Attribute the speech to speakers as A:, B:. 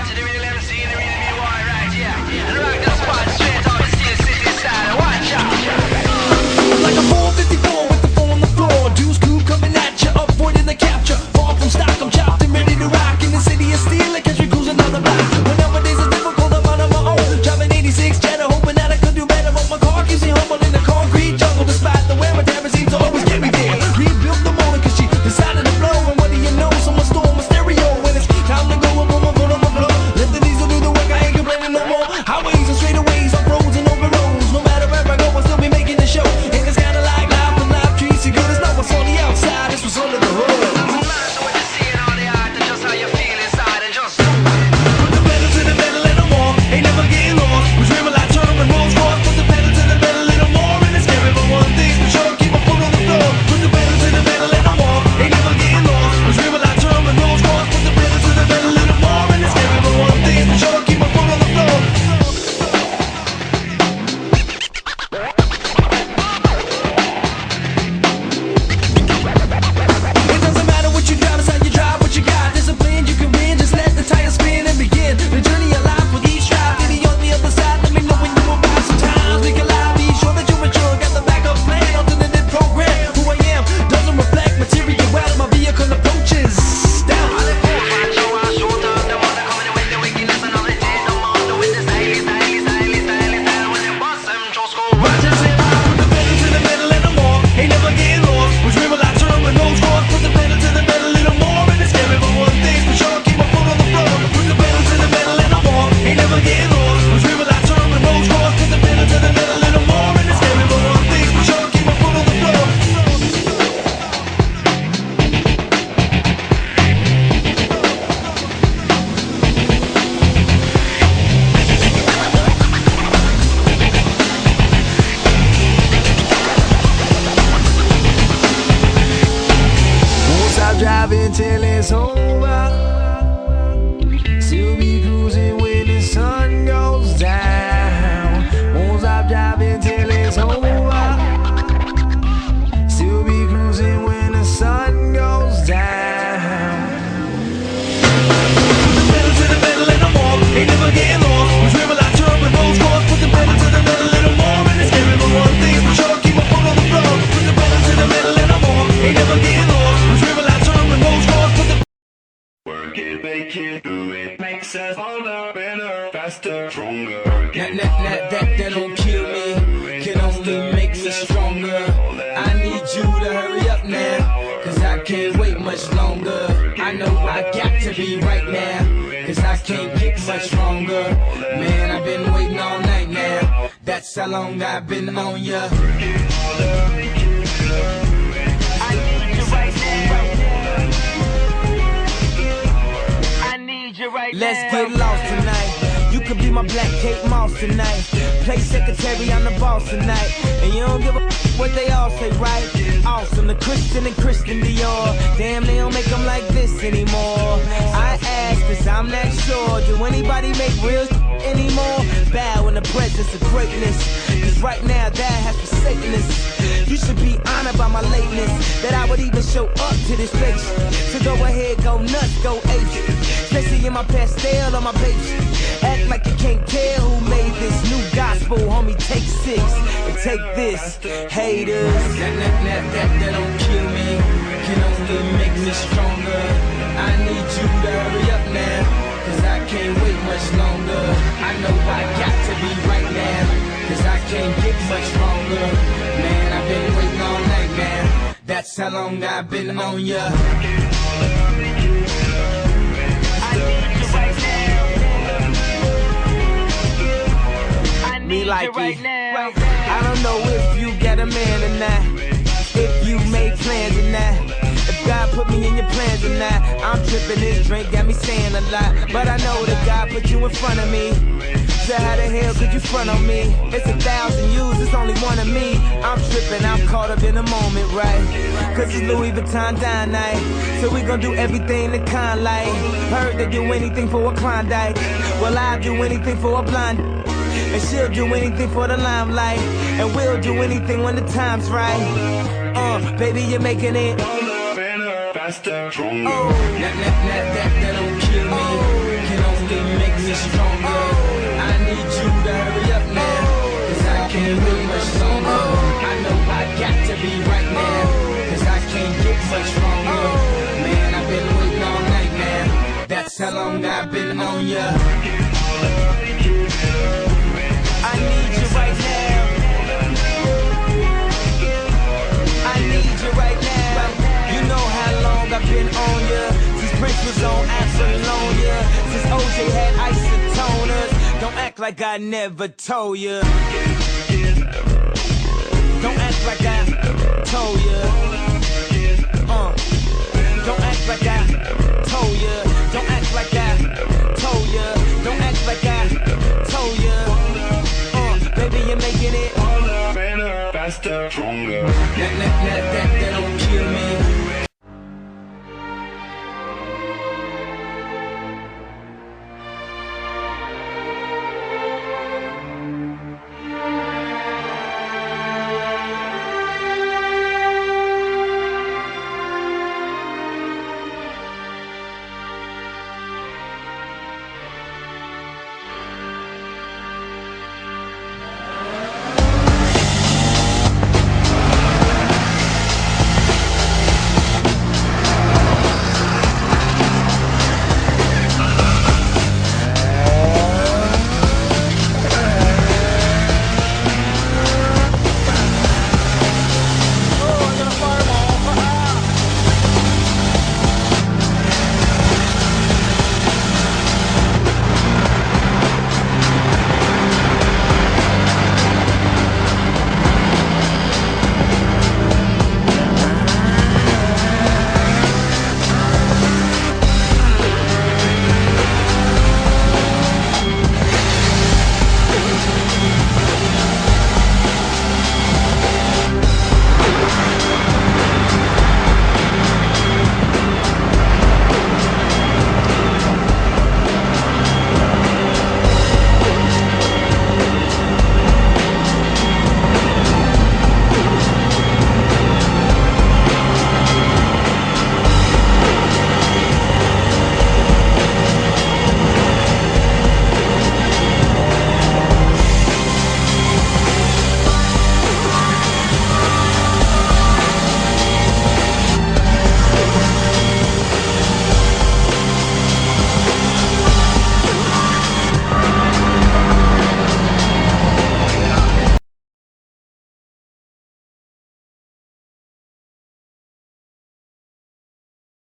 A: to the real MC, the real me boy, right, yeah. And rock the spot straight off the Steel City side. Watch out.
B: Like a 454 with the four on the floor. Deuce Coupe coming at you, avoiding the capture. Far from stock, I'm chopped and ready to rock. In the city of steel, like country cruise another block. But nowadays it's difficult, I'm out on my own. Driving 86 Jetta, hoping that I could do better. But my car keeps me humble in the concrete jungle. Despite the wear and tear, it seems to always get me there. Rebuilt the motor cause she decided to blow. And what do you know, someone stole my stereo. When it's time to go, I'm on my foot on my floor. Let the diesel do the work, I ain't complaining no more. Highways and straightaways, off roads and over roads. No matter where I go, I'll still be making the show. And it's kinda like life and life treats you good. It's not what's on the outside, it's what's under the hood. Put the pedal to the metal and I'm on. Ain't never getting lost. We dream a lot, turn them and Rolls Royce. Put the pedal to the metal a little more. And it's scary, but one thing's for sure, keep my foot on the floor. Put the pedal to the metal and I'm on. Ain't never getting lost. We dream a lot, turn them and Rolls Royce. Put the pedal to the metal a little more. And it's scary, but one thing's for sure, keep my foot on the floor. It doesn't matter what you drive, it's how you drive what you got. There's a plan you can win, just let the tires spin and begin the journey of life with each drive. Maybe on the other side, let me know when you arrive. Sometimes we can lie, be sure that you're mature. Got the backup plan, alternative program. Who I am doesn't reflect material wealth. My vehicle approaches down. Roger said, put the pedal to the metal and I'm on. Ain't never getting lost. We dream a lot, turn with Rolls Royce. Put the pedal to the metal a little more. And it's scary, but one thing's for sure, keep my foot on the floor. Put the pedal to the metal and I'm on. Ain't never getting lost. We dream a lot, turn with Rolls Royce. Put the pedal to the metal a little more. And it's scary, but one thing's for sure, keep my foot on the floor. Won't stop driving till it's over. Still be cruising when the sun goes down. Won't stop driving till it's over. Still be cruising when the sun goes down. Put the pedal to the metal and I'm on. Ain't never getting lost. We dream a lot, turn with Rolls Royce. Put the pedal to the metal a little more. And it's scary, but one thing's for sure, keep my foot on the floor. Put the pedal to the metal and I'm on. Ain't never getting lost. We dream a lot, turn with Rolls Royce. Put the
C: Work it, make it, do it. Makes us harder, better, faster, stronger.
D: That don't kill me, can only make me stronger. I need you to hurry up now, cause I can't wait much longer. I know I got to be right now, cause I can't get much stronger. Man, I've been waiting all night now, that's how long I've been on ya. Let's get lost tonight. You could be my black Kate Moss tonight. Play secretary, I'm the boss tonight. And you don't give a what they all say, right? Awesome, the Christian and Christian Dior. Damn, they don't make them like this anymore. I ask, cause I'm not sure. Do anybody make real anymore? Bow in the presence of greatness. Cause right now that has forsaken us. You should be honored by my lateness, that I would even show up to this place. So go ahead, go nuts, go ape. Especially in my pastel on my page. Act like you can't tell who made this new gospel, homie. Take 6 and take this, haters. That don't kill me, can only make me stronger. I need you to hurry up now, cause I can't wait much longer. I know I got to be right now, cause I can't get much stronger. Man, I've been waiting all night now, that's how long I've been on ya. Me like it. I don't know if you got a man or not, if you made plans or not, if God put me in your plans or not. I'm tripping, this drink got me saying a lot, but I know that God put you in front of me. So how the hell could you front on me? It's 1,000 yous, it's only one of me. I'm tripping, I'm caught up in the moment, right? Cause it's Louis Vuitton dine night, so we gon' do everything the kind like. Heard they do anything for a Klondike, well I'll do anything for a blind. And she'll do anything for the limelight, and we'll do anything when the time's right. Baby, you're making it
C: Better, faster, stronger.
D: that don't kill me, can only can make me stronger. I need you to hurry up now, 'cause I can't wait much longer. I know I got to be right now, 'cause I can't get much stronger. Man, I've been waiting all night now. That's how long I've been on ya. I need you right now. I need you right now. You know how long I've been on ya. Since Prince was on Apollonia. Since OJ had isotoners. Don't act like I never told ya. Don't act like I told ya. Don't act like I told ya. Don't act like I told ya. Don't act like I told ya. Baby, you're making it
C: better, faster, stronger.